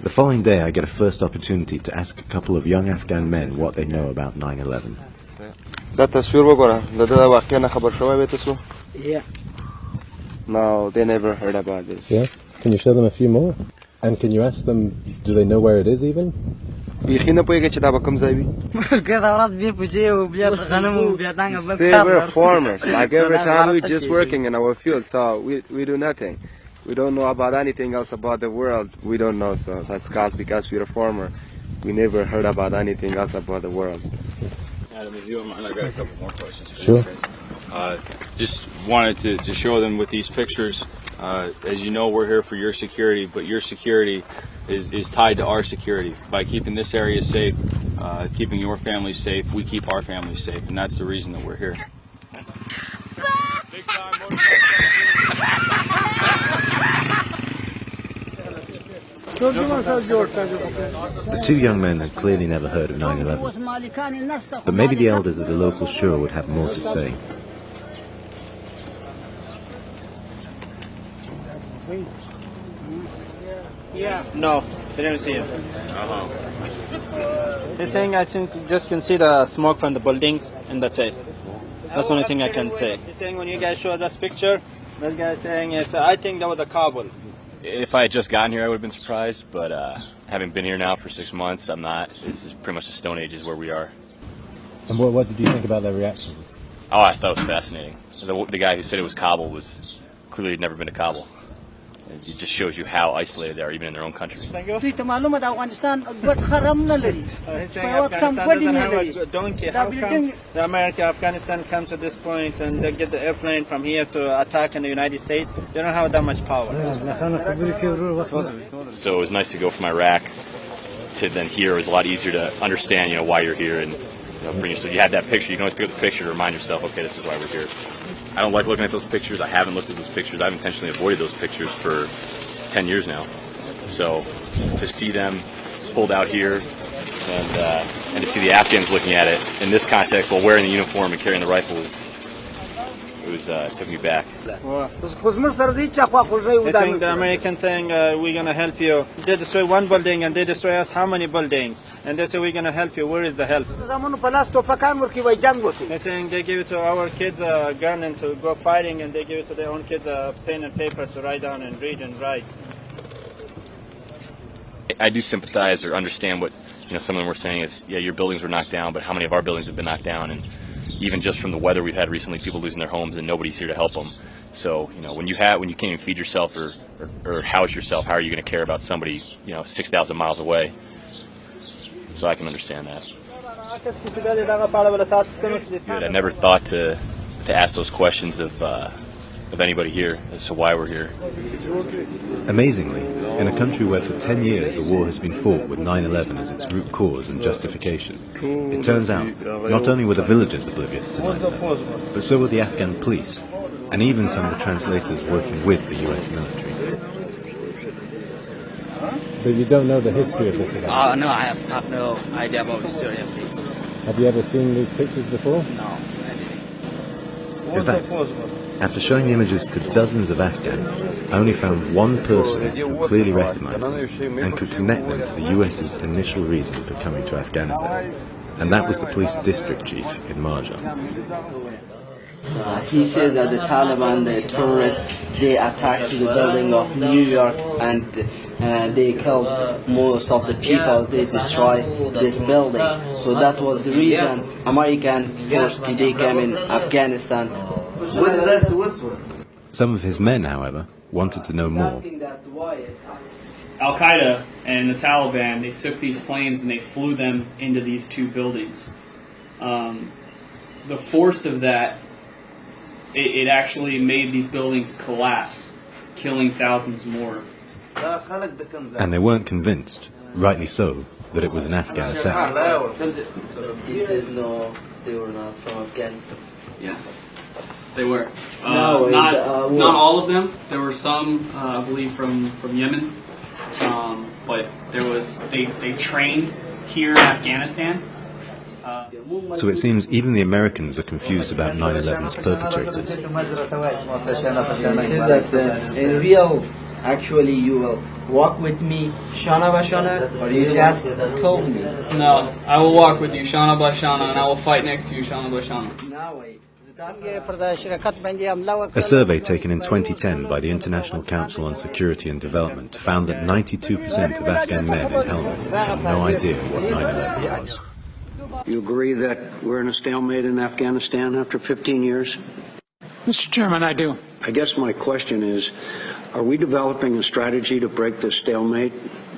The following day, I get a first opportunity to ask a couple of young Afghan men what they know about 9/11. Yeah. No, they never heard about this. Yeah? Can you show them a few more? And can you ask them, do they know where it is even? Say we're farmers. Like every time we're just working in our field, so we do nothing. We don't know about anything else about the world. We don't know, so that's because we're a farmer. We never heard about anything else about the world. Adam, if you don't mind, I got a couple more questions for Sure. these guys. Just wanted to show them with these pictures. As you know, we're here for your security, but your security is tied to our security. By keeping this area safe, keeping your family safe, we keep our family safe, and that's the reason that we're here. The two young men had clearly never heard of 9/11, but maybe the elders at the local shul would have more to say. Yeah. No, they didn't see it. They're saying I think just can see the smoke from the buildings, and that's it. That's the only thing I can say. He's saying when you guys show this picture, that guy's saying it's. I think that was a Kabul. If I had just gotten here, I would have been surprised, but having been here now for 6 months, I'm not. This is pretty much the Stone Age is where we are. And what did you think about their reactions? Oh, I thought it was fascinating. The guy who said it was Kabul was clearly had never been to Kabul. It just shows you how isolated they are, even in their own country. Saying Afghanistan doesn't have a donkey. How come the Afghanistan come to this point and they get the airplane from here to attack in the United States? They don't have that much power. So it was nice to go from Iraq to then here. It was a lot easier to understand, why you're here and bring yourself. You had that picture. You can always pick up the picture to remind yourself, okay, this is why we're here. I don't like looking at those pictures. I haven't looked at those pictures. I've intentionally avoided those pictures for 10 years now. So to see them pulled out here and to see the Afghans looking at it in this context while wearing the uniform and carrying the rifle took me back. They're saying the Americans saying we're gonna help you. They destroy one building and they destroy us how many buildings? And they say we're gonna help you. Where is the help? They're saying they give it to our kids a gun and to go fighting, and they give it to their own kids a pen and paper to write down and read and write. I do sympathize or understand what some of them were saying is, yeah, your buildings were knocked down, but how many of our buildings have been knocked down? And even just from the weather we've had recently, people losing their homes and nobody's here to help them. So when you can't even feed yourself or house yourself, how are you going to care about somebody 6,000 miles away? So I can understand that. Good. I never thought to ask those questions of anybody here as to why we're here. Amazingly, in a country where for 10 years a war has been fought with 9/11 as its root cause and justification, it turns out not only were the villagers oblivious to 9/11, but so were the Afghan police, and even some of the translators working with the US military. But you don't know the history of this event? No, I have no idea about the story of this. Have you ever seen these pictures before? No, I didn't. In fact, after showing the images to dozens of Afghans, I only found one person who clearly recognized them and could connect them to the US's initial reason for coming to Afghanistan, and that was the police district chief in Marjan. He says that the Taliban, the terrorists, they attacked the building of New York and they killed most of the people. They destroyed this building. So that was the reason American force today came in Afghanistan. Some of his men, however, wanted to know more. Al-Qaeda and the Taliban, they took these planes and they flew them into these two buildings. The force of that, it actually made these buildings collapse, killing thousands more. And they weren't convinced, rightly so, that it was an Afghan attack. He says no, they were not from Afghanistan. Yeah, they were. Not all of them. There were some, I believe, from Yemen. But they trained here in Afghanistan. So it seems even the Americans are confused about 9/11's perpetrators. He says that in real, actually you will walk with me Shana Bashana, or you just told me? No, I will walk with you, Shana Bashana, and I will fight next to you, Shana Bashana. Now wait. A survey taken in 2010 by the International Council on Security and Development found that 92% of Afghan men in helmet had no idea what 9/11 was. You agree that we're in a stalemate in Afghanistan after 15 years? Mr. Chairman, I do. I guess my question is, are we developing a strategy to break this stalemate?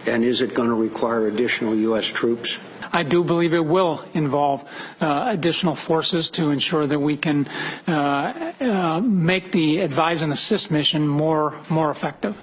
And is it going to require additional U.S. troops? I do believe it will involve additional forces to ensure that we can make the advise and assist mission more effective.